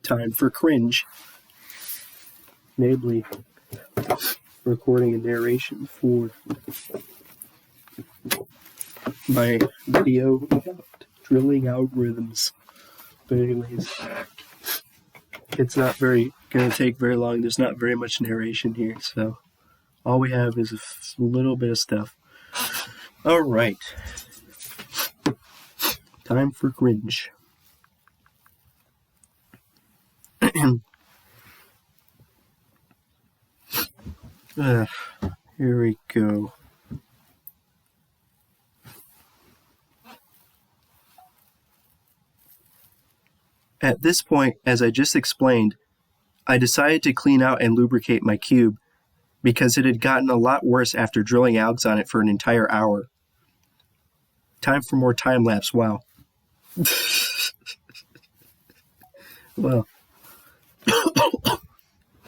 Time for cringe. Namely, recording a narration for my video about drilling algorithms. But anyways, it's not going to take very long. There's not very much narration here, so all we have is a little bit of stuff. All right. Time for cringe. Here we go. At this point, as I just explained, I decided to clean out and lubricate my cube because it had gotten a lot worse after drilling algs on it for an entire hour. Time for more time-lapse, wow. Well,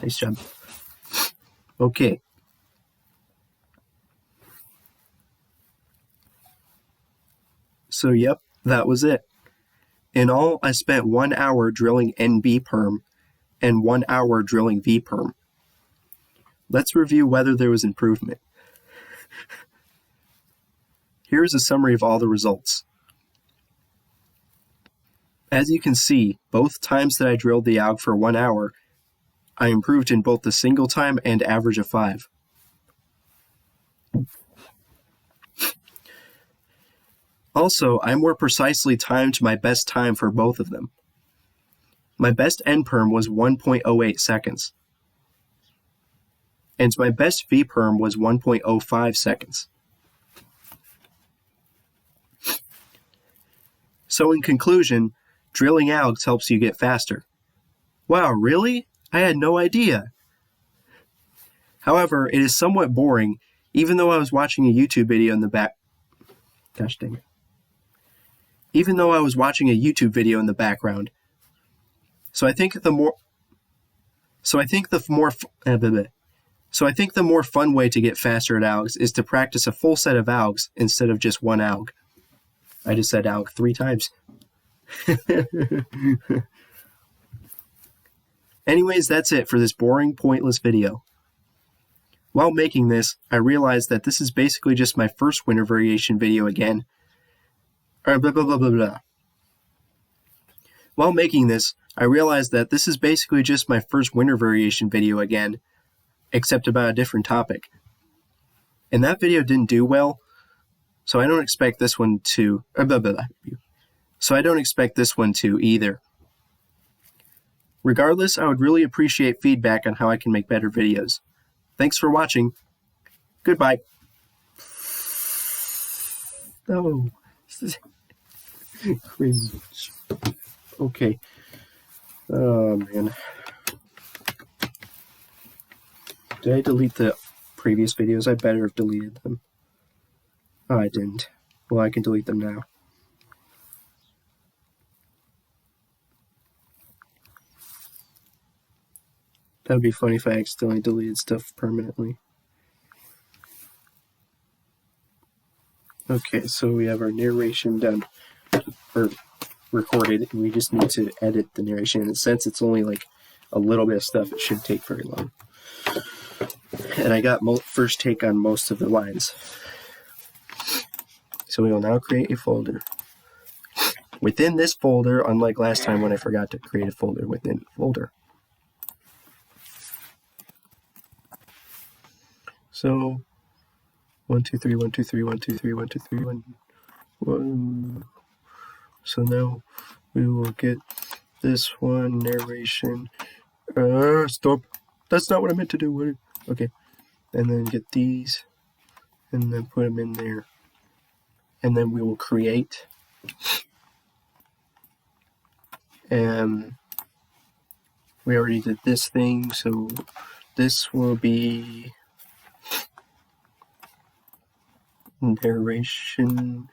nice job. Okay. So, yep, that was it. In all, I spent 1 hour drilling NB perm and 1 hour drilling V perm. Let's review whether there was improvement. Here is a summary of all the results. As you can see, both times that I drilled the alg for 1 hour, I improved in both the single time and average of 5. Also, I more precisely timed my best time for both of them. My best N perm was 1.08 seconds, and my best V perm was 1.05 seconds. So in conclusion, drilling algs helps you get faster. Wow, really? I had no idea. However, it is somewhat boring, even though I was watching a YouTube video in the back. Gosh dang it. Even though I was watching a YouTube video in the background. So I think the more fun way to get faster at algs is to practice a full set of algs instead of just one alg. I just said alg 3 times. Anyways, that's it for this boring, pointless video. While making this, I realized that this is basically just my first winter variation video again. Blah, blah, blah, blah, blah. While making this, I realized that this is basically just my first winter variation video again, except about a different topic. And that video didn't do well, so I don't expect this one to... So I don't expect this one to either. Regardless, I would really appreciate feedback on how I can make better videos. Thanks for watching. Goodbye. Oh, cringe. Okay. Oh, man. Did I delete the previous videos? I better have deleted them. Oh, I didn't. Well, I can delete them now. That would be funny if I accidentally deleted stuff permanently. Okay, so we have our narration done, or recorded, and we just need to edit the narration. And since it's only like a little bit of stuff, it shouldn't take very long. And I got first take on most of the lines. So we will now create a folder. Within this folder, unlike last time when I forgot to create a folder within a folder. So 1, 2, 3, 1, 2, 3, 1, 2, 3, 1, 2, 3, 1, 1. So now we will get this one narration. Stop. That's not what I meant to do. Okay. And then get these and then put them in there. And then we will create. We already did this thing, so this will be narration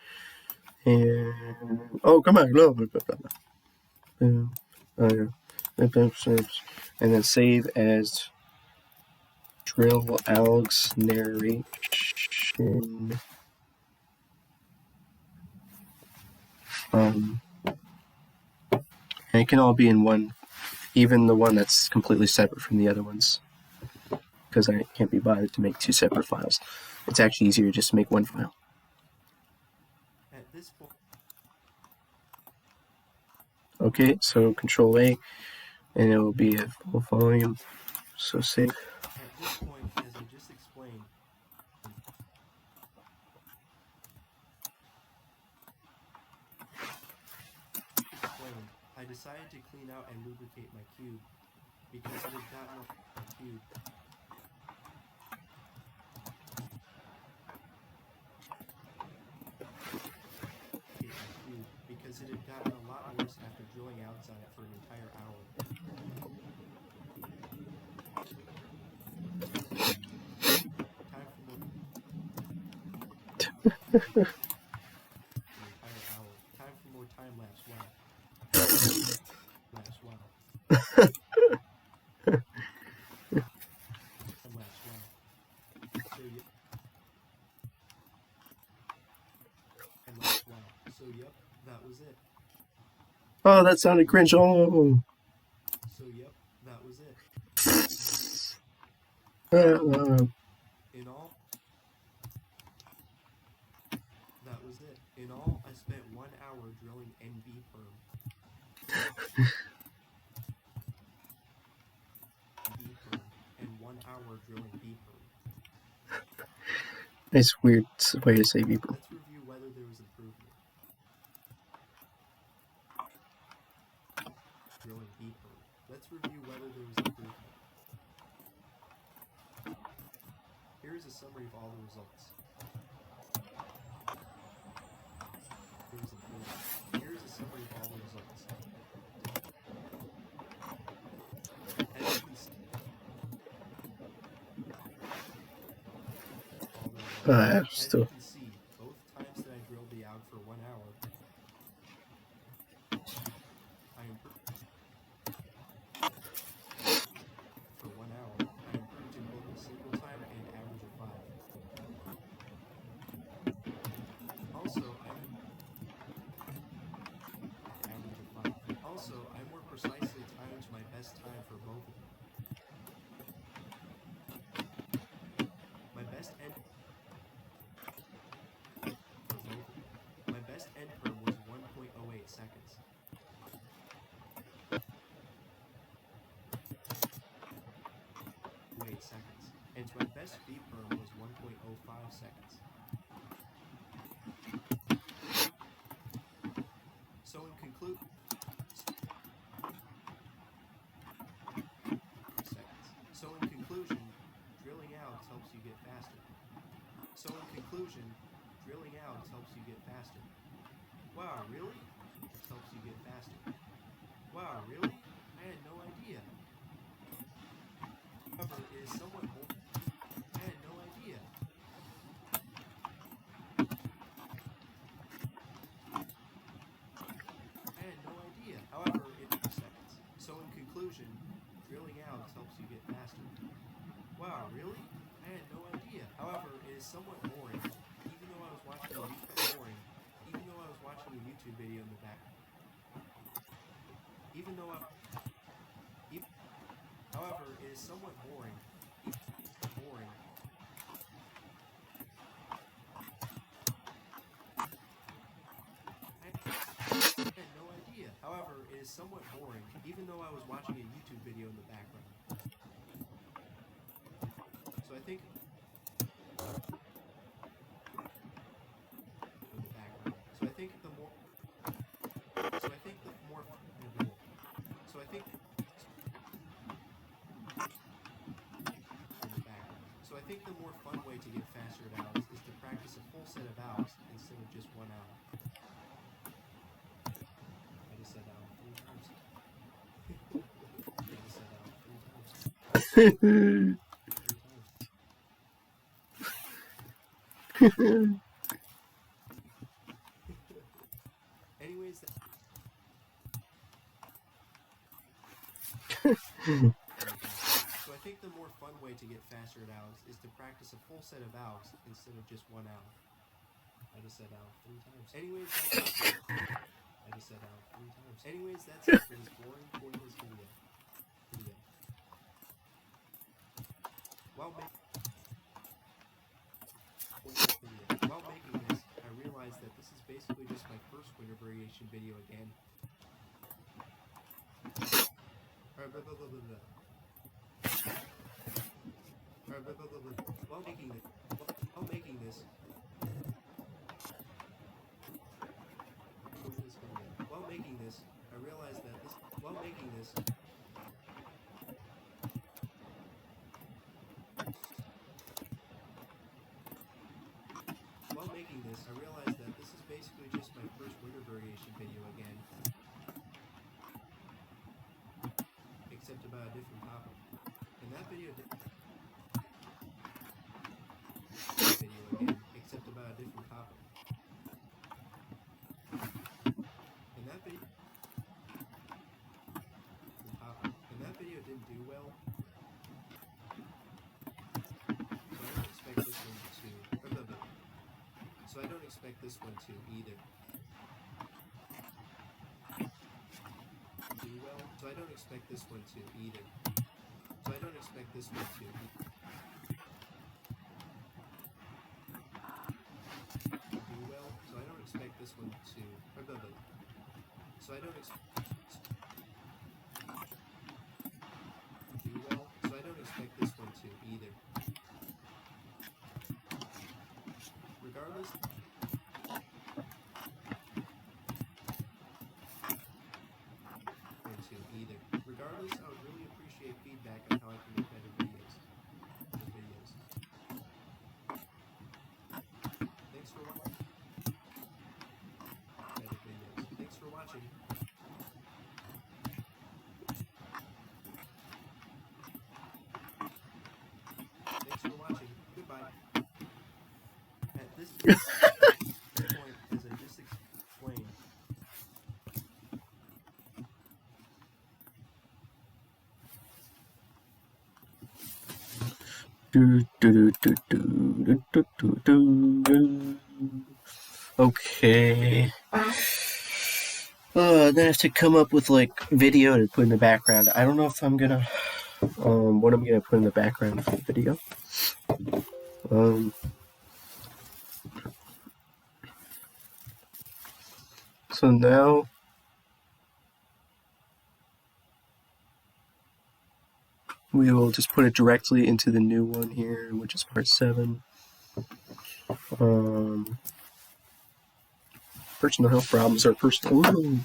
and oh come on, no, and then save as drill algs narration. And it can all be in one even the one that's completely separate from the other ones, because I can't be bothered to make two separate files. It's actually easier just to make one file. At this point, okay, so Control A, and it will be a full volume. So save. at this point, as I just explained, I decided to clean out and lubricate my cube because it had gotten my cube. Because it had gotten a lot worse after drilling algs on it for an entire hour. Time for more. An entire hour. Time for more time lapse. Wow. Lapse. Wow. Time lapse. Wow. So yep. Time lapse. Wow. So yep. That was it. Oh, that sounded cringe. Oh. So yep. That was it. In all, that was it. In all, I spent 1 hour drilling NB perm. B perm. And 1 hour drilling B perm. It's weird way to say people. Let's review whether there was improvement. Drilling B perm. Let's review whether there was improvement. Here is a summary of all the results. There was improvement. Here is a summary of all the results. As you can see, all the results. As you can see, both times that I drilled the alg for 1 hour, I improved. For 1 hour, I improved in both the cycle time and average of 5. Also, average of 5. Also, I more precisely timed my best time for both of them. My best end for both of them. My best end perm was 1.08 seconds. 8 seconds. And my best V perm was 1.05 seconds. So in conclusion, seconds. So in conclusion, drilling algs helps you get faster. So in conclusion, drilling algs helps you get faster. Wow, really? It helps you get faster. Wow, really? I had no idea. However, it is somewhat more. I had no idea. I had no idea. However, it seconds. So in conclusion, drilling algs helps you get faster. Wow, really? I had no idea. However, it is somewhat boring, even though I was watching a YouTube video in the back. However, it is somewhat boring. I had no idea. However, it is somewhat boring, even though I was watching a YouTube video in the background. So I think in the background. So I think the more So I think the more So I think in the background. So I think the more fun way to get faster at algs is to practice a full set of algs instead of just 1 hour. I just said alg 3 times. I just said alg 3 times. 3 times. Anyways, so I think the more fun way to get faster at algs is to practice a full set of algs instead of just 1 hour. I just said alg 3 times. Anyways, that's I just said alg 3 times. Anyways, that's it for this boring, pointless video. While making this, I realized that this is basically just my first winter variation video again. While making this, I realized that this. While making this, I realized that this is basically just my first winter variation video again, except about a different topic. In that video, except about a different topic. In that video, didn't do well, so I don't expect this one to. So I don't expect this one to either. Do well. So I don't expect this one to either. So I don't expect this one to. Do well. So I don't expect this one to. So I don't expect. Do well. So I don't expect this one to either. Regardless. Regardless, I would really appreciate feedback on how I can make better videos. Thanks for watching. Thanks for watching. Thanks for watching. Goodbye. At this point, as I just explained. Okay. Then I have to come up with like video to put in the background. I don't know if I'm gonna what I'm gonna put in the background for the video. So now we will just put it directly into the new one here, which is part 7. Personal health problems are personal. Ooh.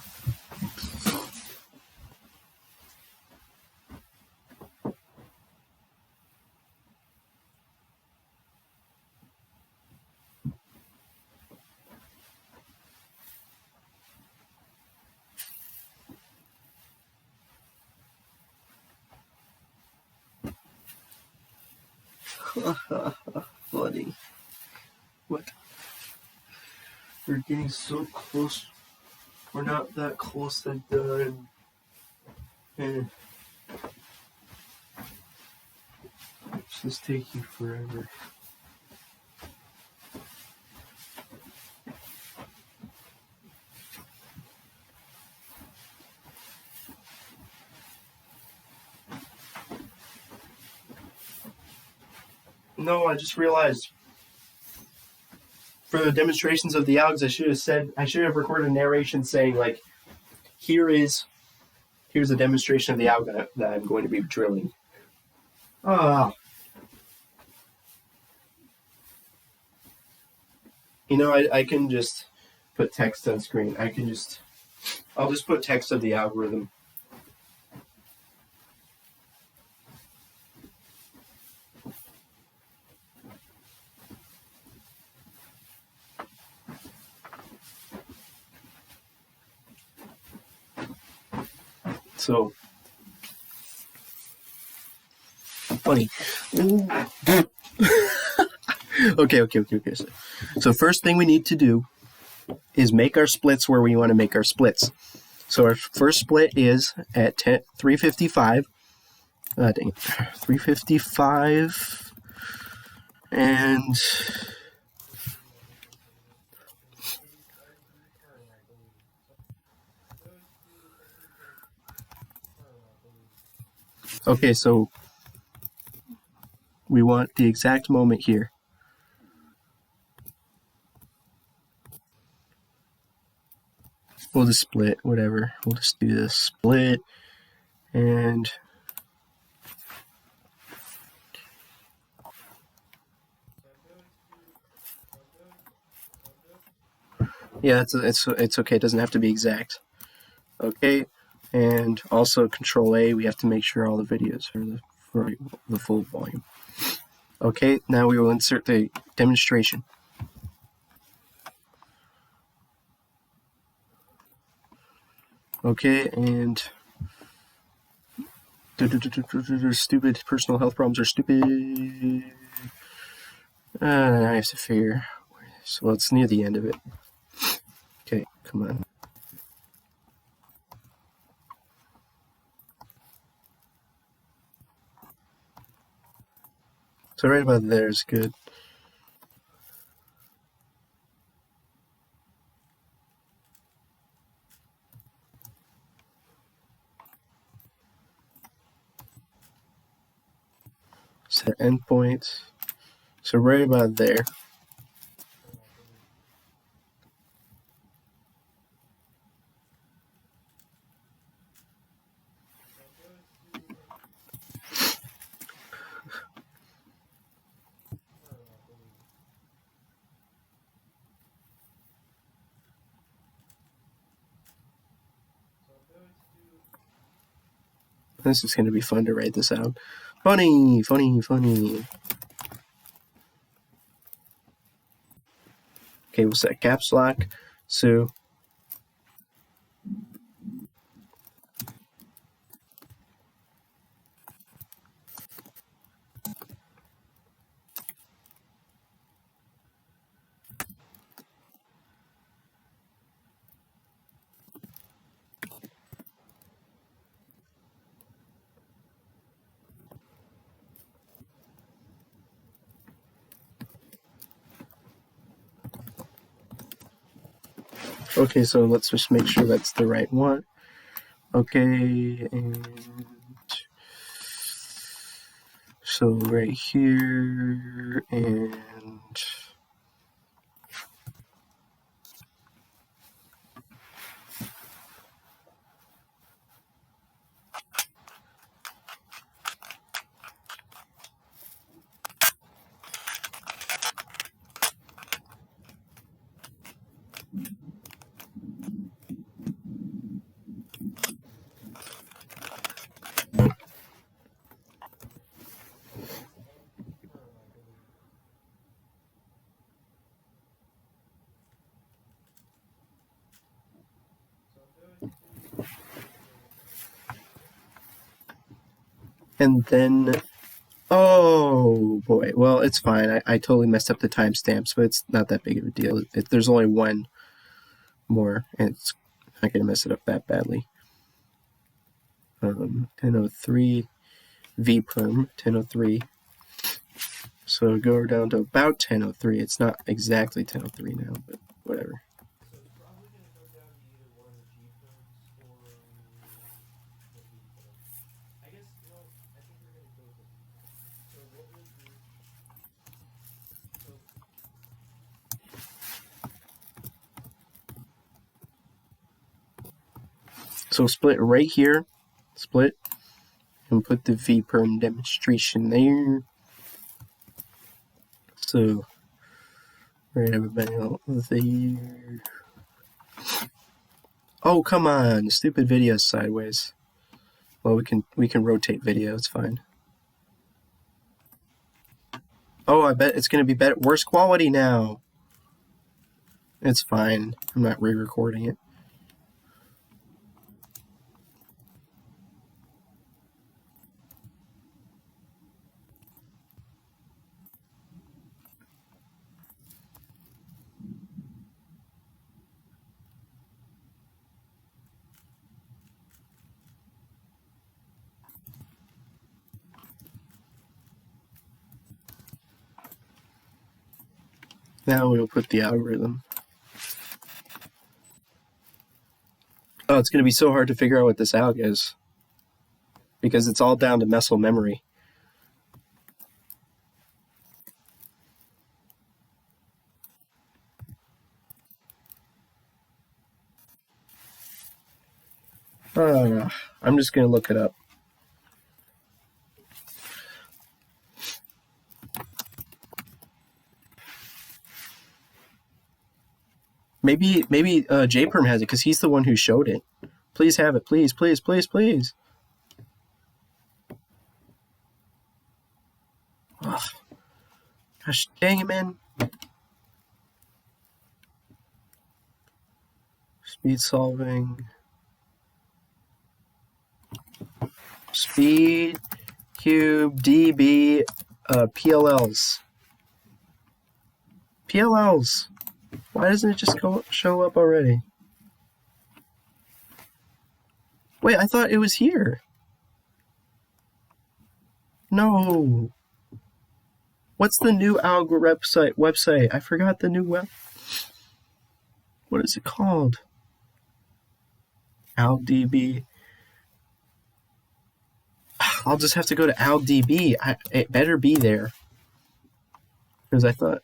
Funny. What? We're getting so close. We're not that close to done. And it's just taking forever. No, I just realized for the demonstrations of the algs, I should have recorded a narration saying like, here's a demonstration of the alg that I'm going to be drilling. You know, I can just put text on screen. I'll just put text of the algorithm. So funny. Okay. So first thing we need to do is make our splits where we want to make our splits. So our first split is at 355. 355. And okay, so We want the exact moment here. We'll just split, whatever. We'll just do this split, and yeah, it's okay. It doesn't have to be exact. Okay, and also Control A. We have to make sure all the videos are for the full volume. Okay, now we will insert the demonstration. Okay, and stupid personal health problems are stupid. I have to figure. So it's near the end of it. Okay, come on. So right about there is good. Set endpoints. So right about there. This is going to be fun to write this out. Funny, funny, funny. Okay, we'll set caps lock. So okay, so let's just make sure that's the right one. Okay, and so right here, and then, oh boy, well, it's fine. I totally messed up the timestamps, but it's not that big of a deal. There's only one more, and it's not going to mess it up that badly. 10:03 vperm 10:03. So go down to about 10:03. It's not exactly 10:03 now, but whatever. So it's probably going to come down to either one of the G perms or the V perm. I guess, you know, I think we're going to go with the V perm. So what we'll do, So split right here, split, and put the vperm demonstration there. So right everybody out there. Oh, come on, stupid video sideways. Well, we can rotate video, it's fine. Oh, I bet it's gonna be better, worse quality now. It's fine. I'm not re-recording it. Now we'll put the algorithm. Oh, it's going to be so hard to figure out what this alg is, because it's all down to muscle memory. I'm just gonna look it up. Maybe JPerm has it because he's the one who showed it. Please have it, please, please, please, please. Ugh. Gosh dang it, man. Speed solving. Speed cube DB PLLs. PLLs. Why doesn't it just show up already? Wait, I thought it was here. No. What's the new alg website? I forgot the new web. What is it called? AlgDB. I'll just have to go to AlgDB. It better be there. Because I thought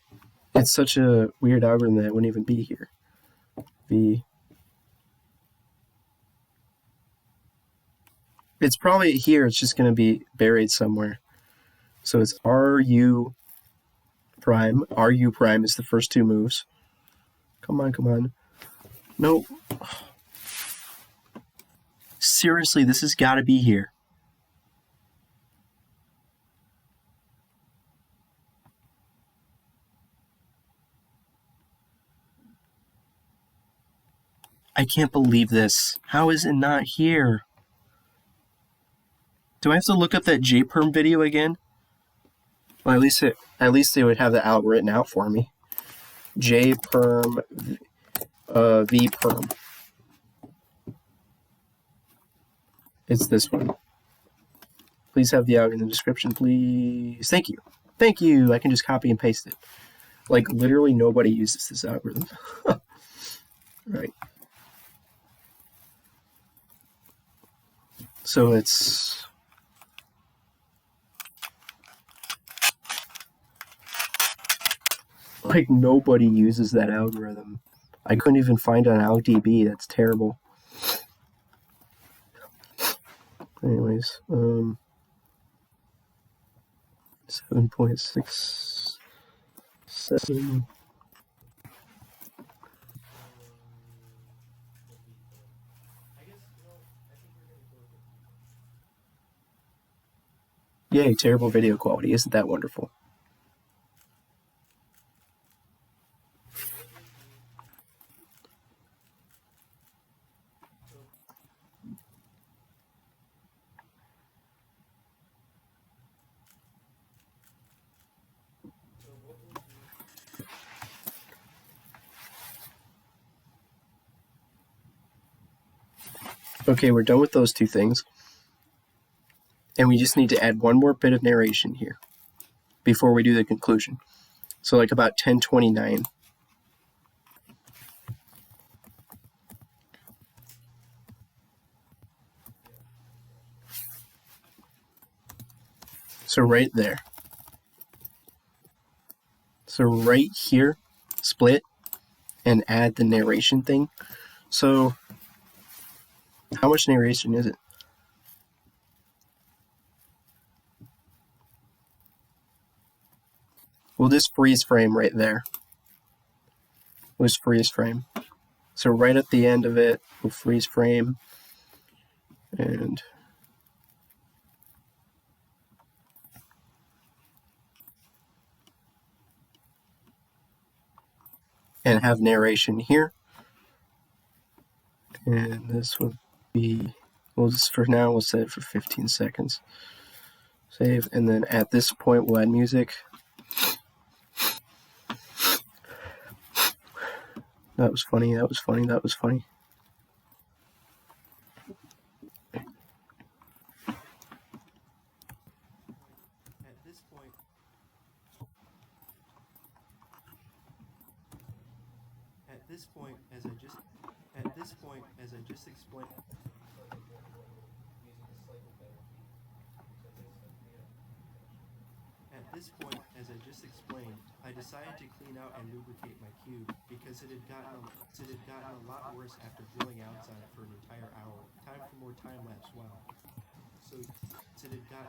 it's such a weird algorithm that it wouldn't even be here. It's probably here. It's just going to be buried somewhere. So it's RU prime. RU prime is the first two moves. Come on, come on. No. Seriously, this has got to be here. I can't believe this. How is it not here? Do I have to look up that JPerm video again? Well, at least they would have the alg written out for me. JPerm vperm. It's this one. Please have the alg in the description, please. Thank you. Thank you. I can just copy and paste it. Like, literally nobody uses this algorithm. Right. So it's... like, nobody uses that algorithm. I couldn't even find it on AlgDB. That's terrible. Anyways, 7.67. Yay, terrible video quality. Isn't that wonderful? Okay, we're done with those two things. And we just need to add one more bit of narration here before we do the conclusion. So like about 10:29. So right there. So right here, split and add the narration thing. So how much narration is it? We'll just freeze frame right there. We'll just freeze frame. So right at the end of it, we'll freeze frame and have narration here. And this will be, well, just for now, we'll set it for 15 seconds. Save, and then at this point, we'll add music. That was funny, that was funny, that was funny. At this point, as I just explained, I decided to clean out and lubricate my cube because it had gotten a lot worse after drilling outs on it for an entire hour. Time for more time lapse. Wow. So it had got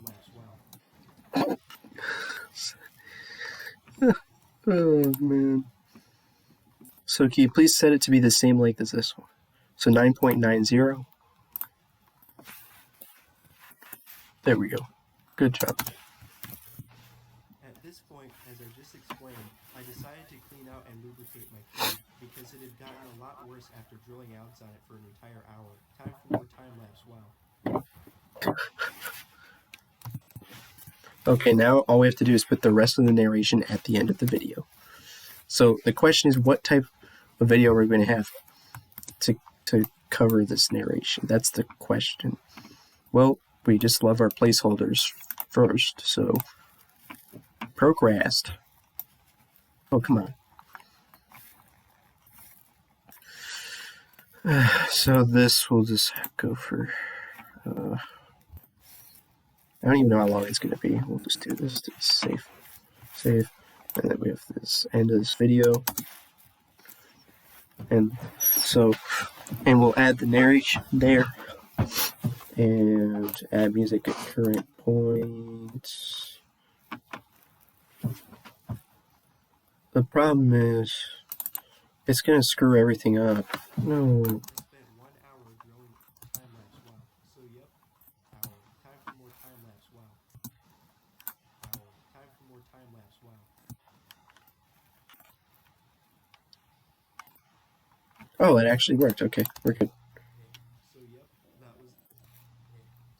lapse. Wow. Oh man. So can you please set it to be the same length as this one? So 9.90. There we go. Good job. At this point, as I just explained, I decided to clean out and lubricate my cube because it had gotten a lot worse after drilling algs on it for an entire hour. Time for more time lapse. Wow. Okay, now all we have to do is put the rest of the narration at the end of the video. So the question is, what type of video we're going to have to cover this narration? That's the question. Well, we just love our placeholders first, so procrast. Oh, come on. So this will just go for, I don't even know how long it's going to be. We'll just do this to save. And then we have this end of this video. And so, and we'll add the narration there. And add music at current point. The problem is, it's going to screw everything up. No. I spent 1 hour drilling time lapse. Wow. So yep. Hour. Time for more time lapse. Wow. Hour. Time for more time lapse. Wow. Oh, it actually worked. Okay, we're good. So yep, that was.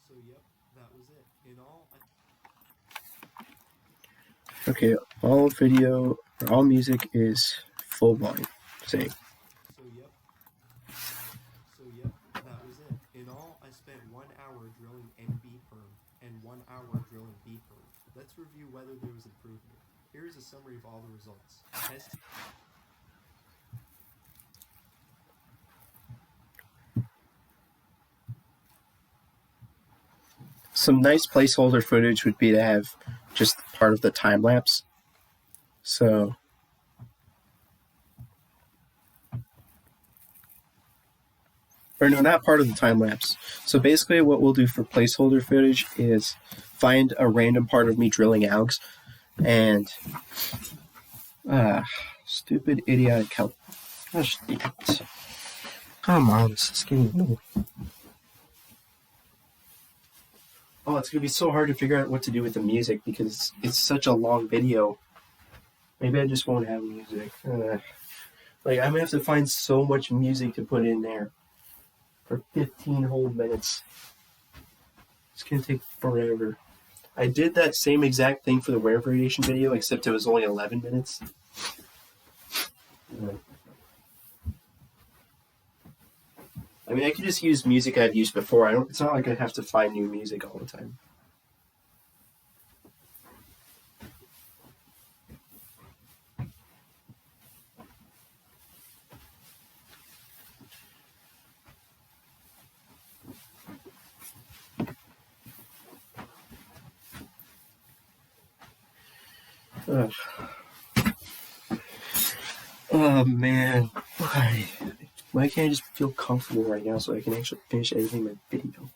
So yep, that was it. In all, Okay, all video, or all music is full volume. Same. So yep. So yep, that was it. In all, I spent 1 hour drilling NB perm and 1 hour drilling B perm. Let's review whether there was improvement. Here is a summary of all the results. Test. Some nice placeholder footage would be to have just part of the time lapse. So, or no, not part of the time lapse. So basically what we'll do for placeholder footage is find a random part of me drilling algs and stupid idiotic help. Gosh, come on, this is getting annoying. Oh, it's gonna be so hard to figure out what to do with the music because it's such a long video. Maybe I just won't have music. Like, I'm gonna have to find so much music to put in there for 15 whole minutes. It's gonna take forever. I did that same exact thing for the wear variation video, except it was only 11 minutes. I mean, I could just use music I've used before. It's not like I have to find new music all the time. Ugh. Oh man, why can't I just feel comfortable right now so I can actually finish editing my video?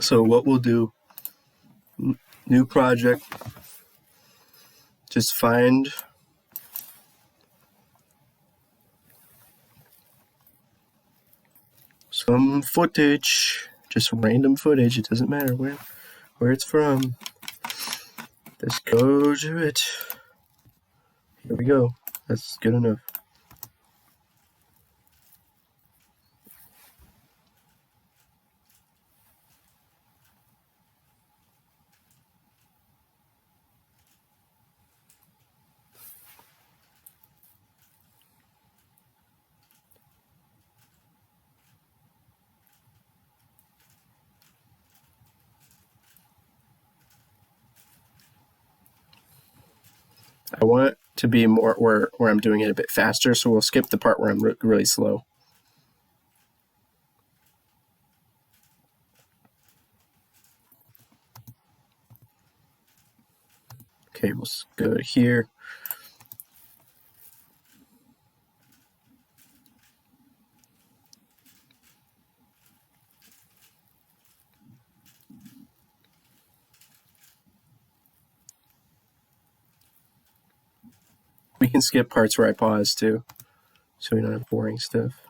So what we'll do, new project, just find some footage, just random footage, it doesn't matter where it's from. Just go to it. Here we go. That's good enough. I want it to be more where I'm doing it a bit faster, so we'll skip the part where I'm really slow. Okay, we'll go to here. We can skip parts where I pause too, so we don't have boring stuff.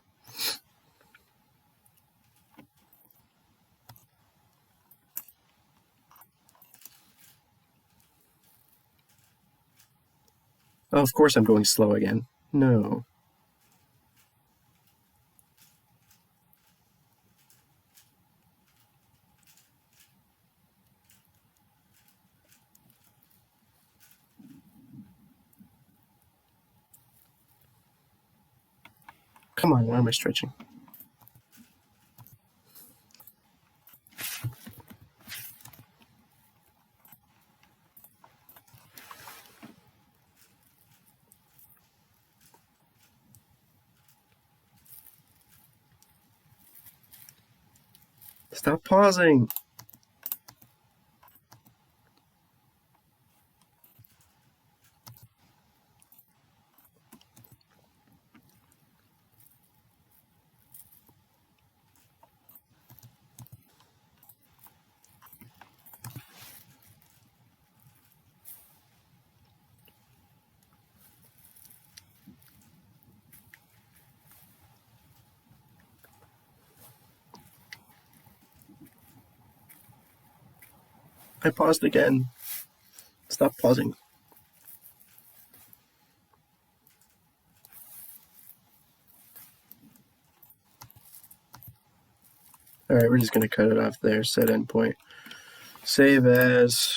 Oh, of course I'm going slow again. No. Come on, why am I stretching? Stop pausing. I paused again. Stop pausing. All right, we're just going to cut it off there. Set endpoint. Save as.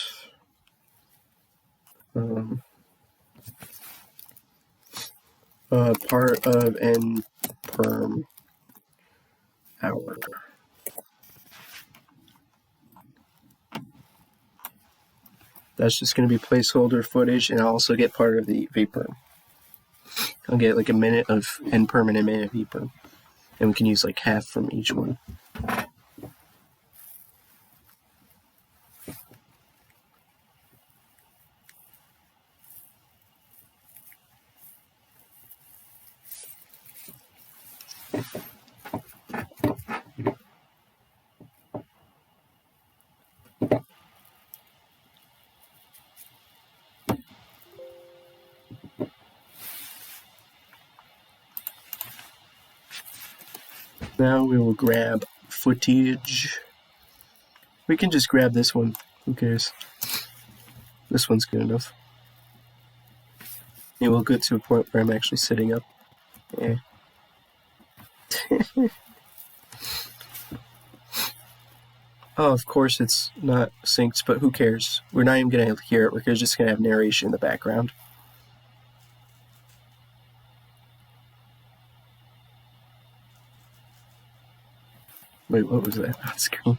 Part of nperm hour. That's just going to be placeholder footage, and I'll also get part of the vperm. I'll get like a minute of nperm and a minute of vperm, and we can use like half from each one. Now we will grab footage. We can just grab this one. Who cares? This one's good enough. And we'll get to a point where I'm actually sitting up. Yeah. Oh, of course it's not synced, but who cares? We're not even going to hear it. We're just going to have narration in the background. Wait, what was that on screen?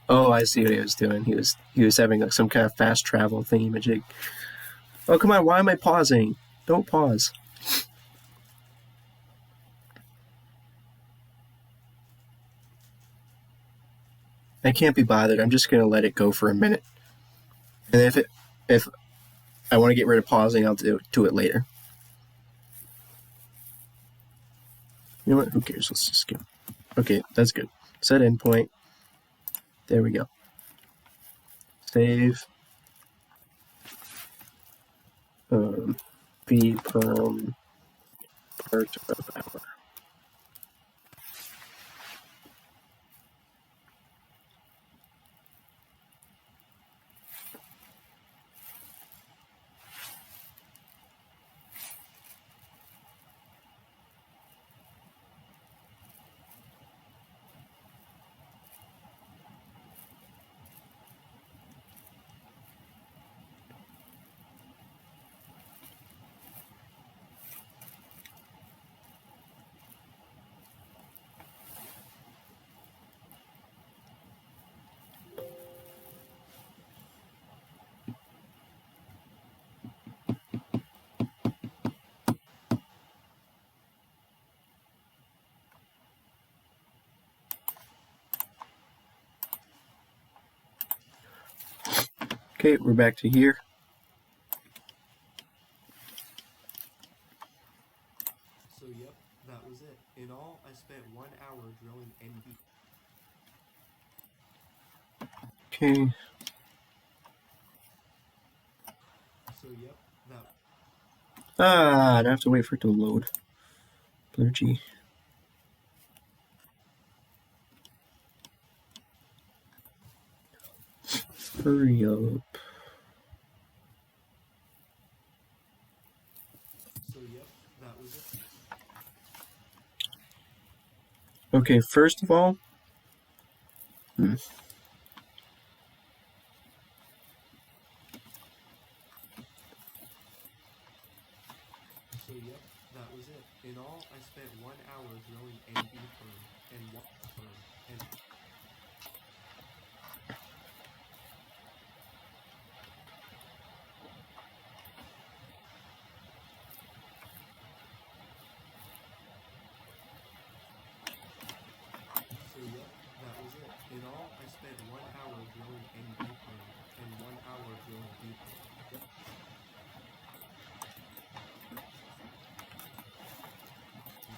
Oh, I see what he was doing. He was having like some kind of fast travel thingy-majig. Oh, come on, why am I pausing? Don't pause. I can't be bothered. I'm just going to let it go for a minute. And if I want to get rid of pausing, I'll do it later. You know what? Who cares? Let's just skip. Okay, that's good. Set endpoint. There we go. Save. B perm part of our. Okay, we're back to here. So yep, that was it. In all, I spent 1 hour drilling NB. Okay. So yep, that. I have to wait for it to load. Blur G. Hurry up. So yep, that was it. Okay, first of all, So yep, that was it. In all, I spent 1 hour drilling NB perm and 1 perm and. So yep, that was it. In all, I spent 1 hour drilling NB perm and 1 hour drilling B perm.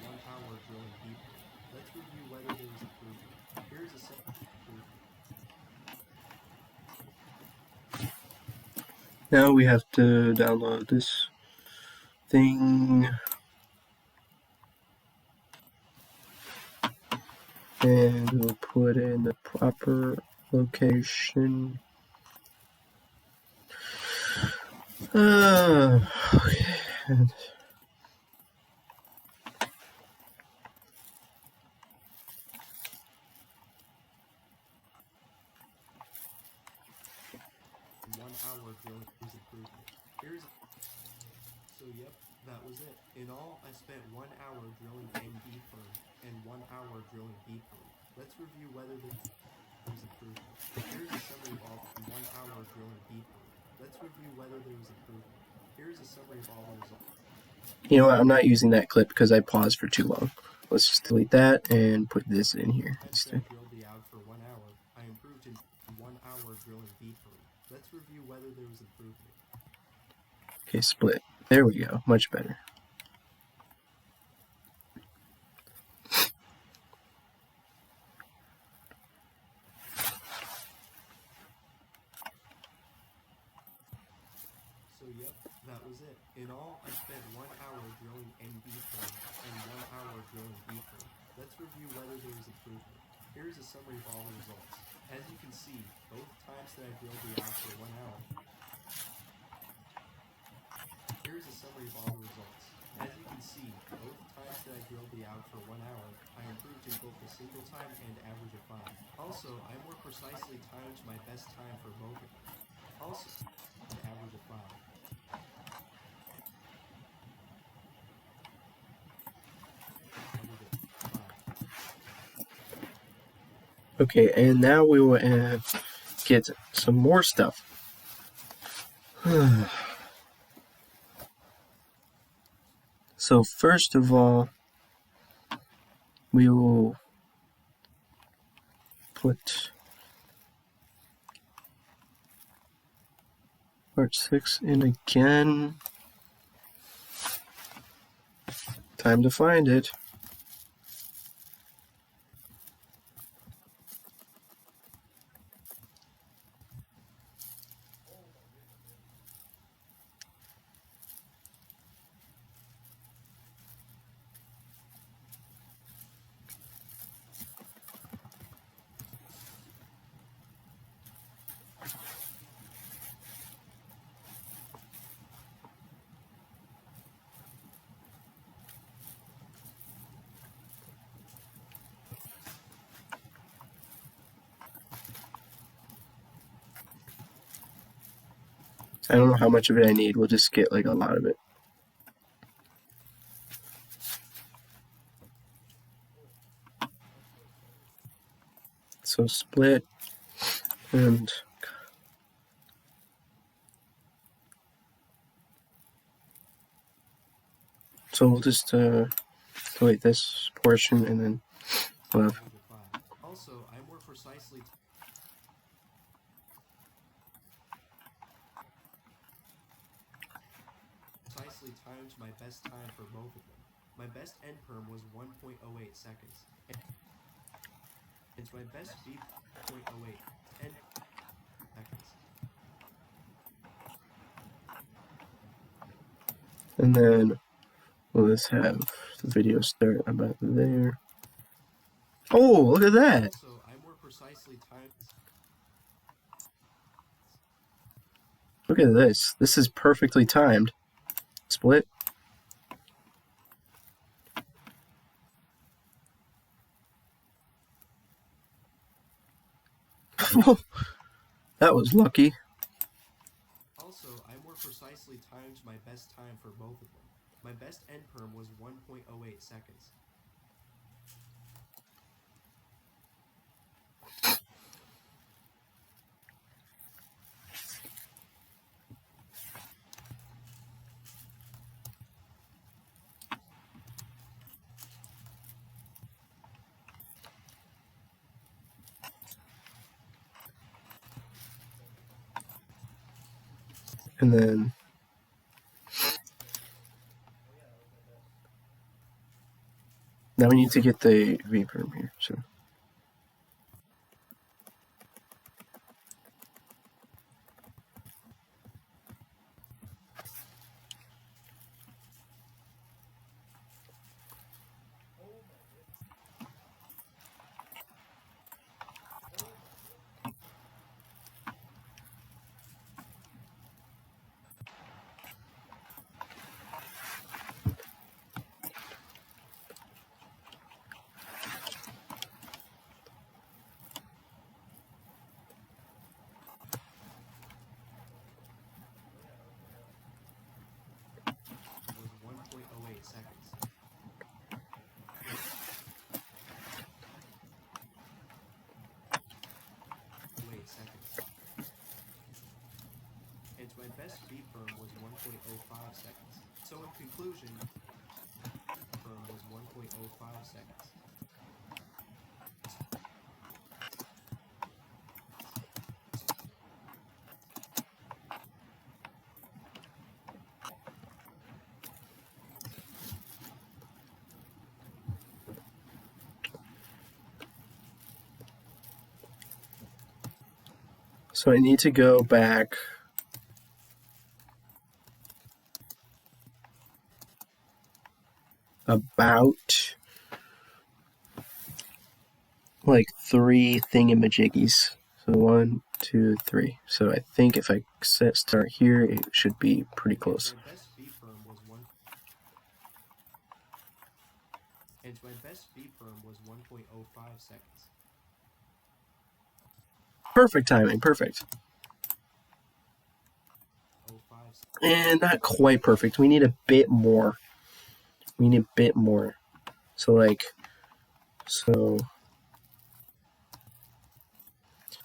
1 hour drilling B perm. Let's review whether there was improvement. Here's a set improvement. now we have to download this thing. And we'll put in the proper location. Okay. 1 hour drilling is improvement. Here's. So yep, that was it. In all, I spent 1 hour drilling NB perm and 1 hour drilling B perm. Let's review whether there was improvement. Here's a summary of all 1 hour drilling B perm. Let's review whether there was improvement. Here's a summary of all the results. You know what? I'm not using that clip because I paused for too long. Let's just delete that and put this in here Times that I instead. drilled the alg for 1 hour, I improved in 1 hour drilling B perm. Let's review whether there was improvement. Okay, split. There we go. Much better. So yep, that was it. In all, I spent 1 hour drilling NB perm and 1 hour drilling B perm. Let's review whether there was improvement. Here's a summary of all the results. As you can see, both times that I drilled the alg for 1 hour. Here's a summary of all the results. As you can see, both times that I drilled the alg for 1 hour, I improved in both the single time and average of 5. Also, I more precisely timed my best time for both of them. Also, an average of 5. Average of 5. Okay, and now we will get some more stuff. So first of all, we will put part 6 in again. Time to find it. I don't know how much of it I need. We'll just get like a lot of it. So split and so we'll just delete this portion and then we'll have. Also, I more precisely timed my best time for both of them. My best end perm was 1.08 seconds, and my best B 0.08 end seconds. And then we'll just have the video start about there. Oh, look at that! Also, I more precisely timed. Look at this. This is perfectly timed. Split. That was lucky. Also, I more precisely timed my best time for both of them. My best end perm was 1.08 seconds. And then now we need to get the V-perm here. So Was 1.08 seconds. 0.08 seconds. And my best B perm was 1.05 seconds. So in conclusion, perm was 1.05 seconds. so I need to go back about like 3 thingamajiggies. So 1, 2, 3. So I think if I start here, it should be pretty close. My best B perm was 1. And my best B perm was 1.05 seconds. Perfect timing, perfect. 05 seconds. And not quite perfect. We need a bit more. We need a bit more. So like, so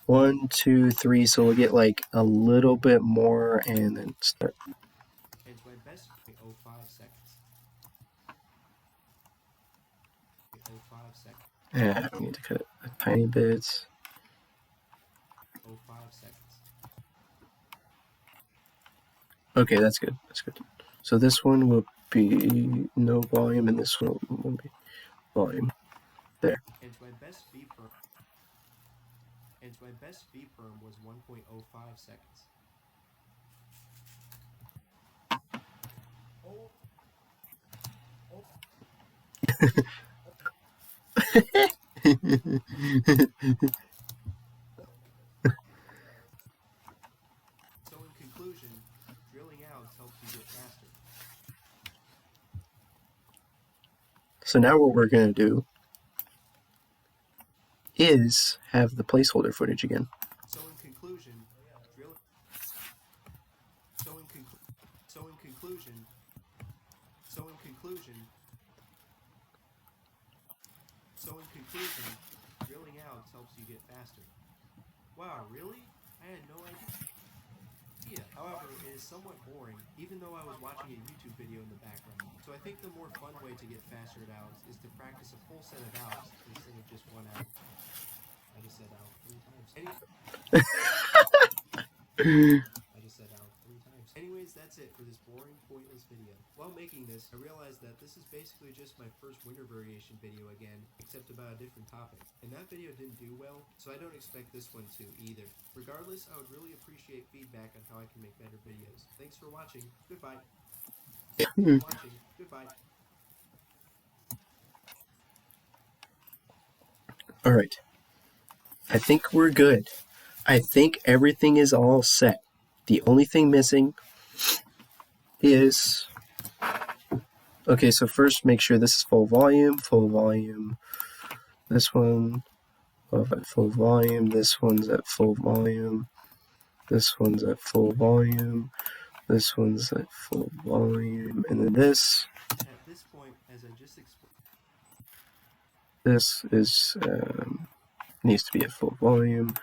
1, 2, 3. So we'll get like a little bit more and then start. And my best 0.05 seconds. 0.05 seconds. Yeah, we need to cut it a tiny bit. 0.05 seconds. Okay, that's good. That's good. So this one will be no volume, and this one will be volume. There. And my best B perm. And my best B perm was 1.05 seconds. So in conclusion, drilling algs helps you get faster. So now what we're going to do is have the placeholder footage again. So in conclusion, conclusion, drilling algs helps you get faster. Wow, really? I had no idea. However, it is somewhat boring, even though I was watching a YouTube video in the background. So I think the more fun way to get faster at algs is to practice a full set of algs instead of just one alg. I just said alg 3 times. Anyways, that's it for this boring, pointless video. While making this, I realized that this is basically just my first winter variation video again, except about a different topic. And that video didn't do well, so I don't expect this one to either. Regardless, I would really appreciate feedback on how I can make better videos. Thanks for watching. Goodbye. All right. I think we're good. I think everything is all set. The only thing missing is... Okay, so first make sure this is full volume. This one at full volume. This one's at full volume. This one's at full volume. This one's at full volume. And then this. At this point, as I just explained, this is needs to be at full volume.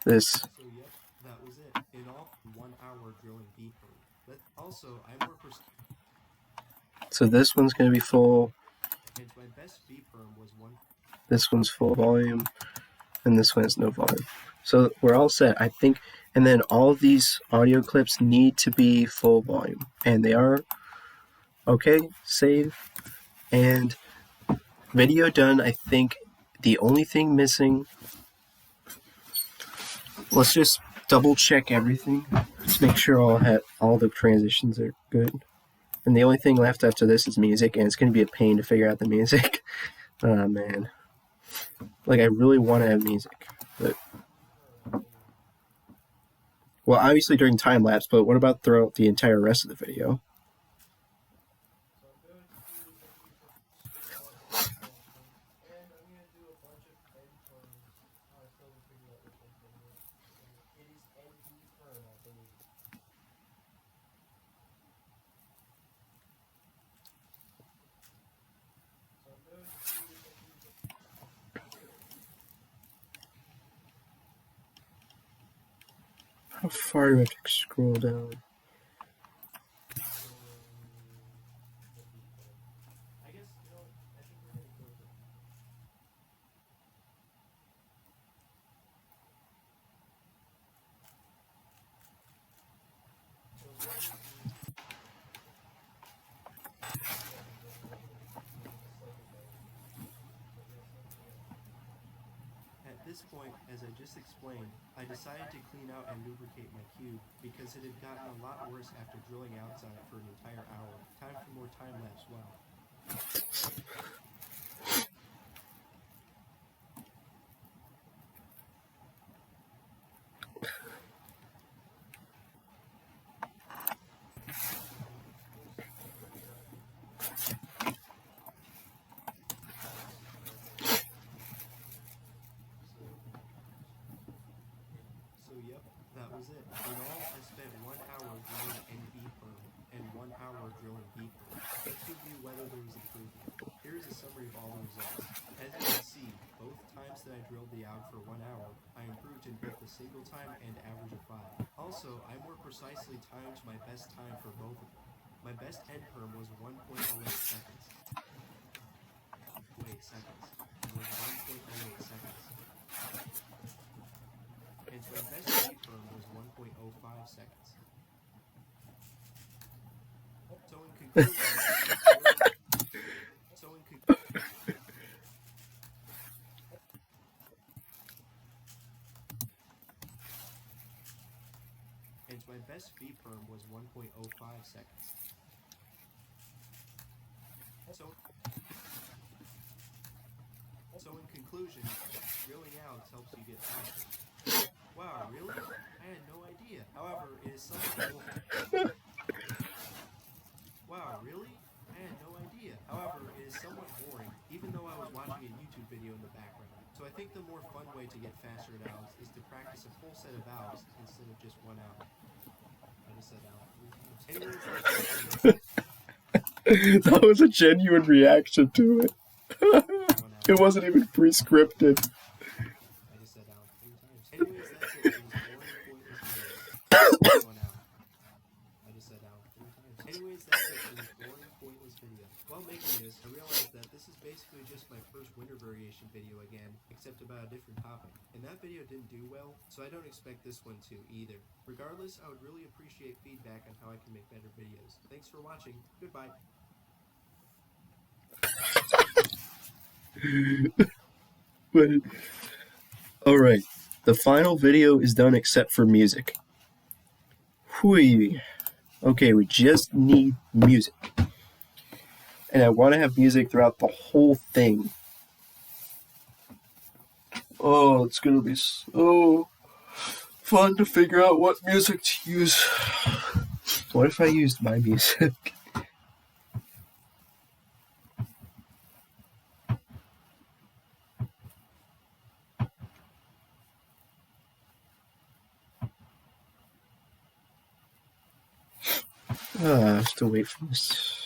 This. So yep, that was it. In all, 1 hour drilling deeper. But also, I'm more So this one's going to be full. And my best V-perm was 1. This one's full volume. And this one has no volume. So we're all set, I think. And then all of these audio clips need to be full volume. And they are. Okay, save. And video done. I think the only thing missing... Let's just double check everything. Just make sure all the transitions are good. And the only thing left after this is music, and it's going to be a pain to figure out the music. Oh, man. Like, I really want to have music. But... Well, obviously during time-lapse, but what about throughout the entire rest of the video? How far do I have to scroll down? At this point, as I just explained, I decided to clean out and lubricate my cube because it had gotten a lot worse after drilling out on it for an entire hour. Time for more time-lapse wow. So yep, that was it. In all, I spent 1 hour drilling NB perm and 1 hour drilling B perm. Let's review whether there was improvement. Here is a summary of all the results. As you can see, both times that I drilled the alg for 1 hour, I improved in both the single time and average of 5. Also, I more precisely timed my best time for both of them. My best end perm was 1.08 seconds. Was 1.08 seconds. And my best B perm was 1.05 seconds. So in conclusion, and my best V perm was 1.05 seconds. So in conclusion, drilling algs helps you get faster. Wow, really? I had no idea. However, it is somewhat boring. Wow, really? I had no idea. However, it is somewhat boring, even though I was watching a YouTube video in the background. So I think the more fun way to get faster at algs is to practice a full set of algs instead of just one alg. I just said out 3 times. Anyways, that's it. That was a genuine reaction to it. One out. It wasn't even pre-scripted. I just said out 3 times. Anyways, that's it. It was a boring, pointless video. One out. I just said out 3 times. Anyways, that's it. It was a boring, pointless video. While making this, I realized that this is basically just my first winter variation video again, except about a different topic. And that video didn't do well, so I don't expect this one to either. Regardless, I would really appreciate feedback on how I can make better videos. Thanks for watching. Goodbye. But all right, the final video is done except for music. Hui. Okay, we just need music. And I want to have music throughout the whole thing. Oh, it's gonna be so fun to figure out what music to use. What if I used my music? I have to wait for this.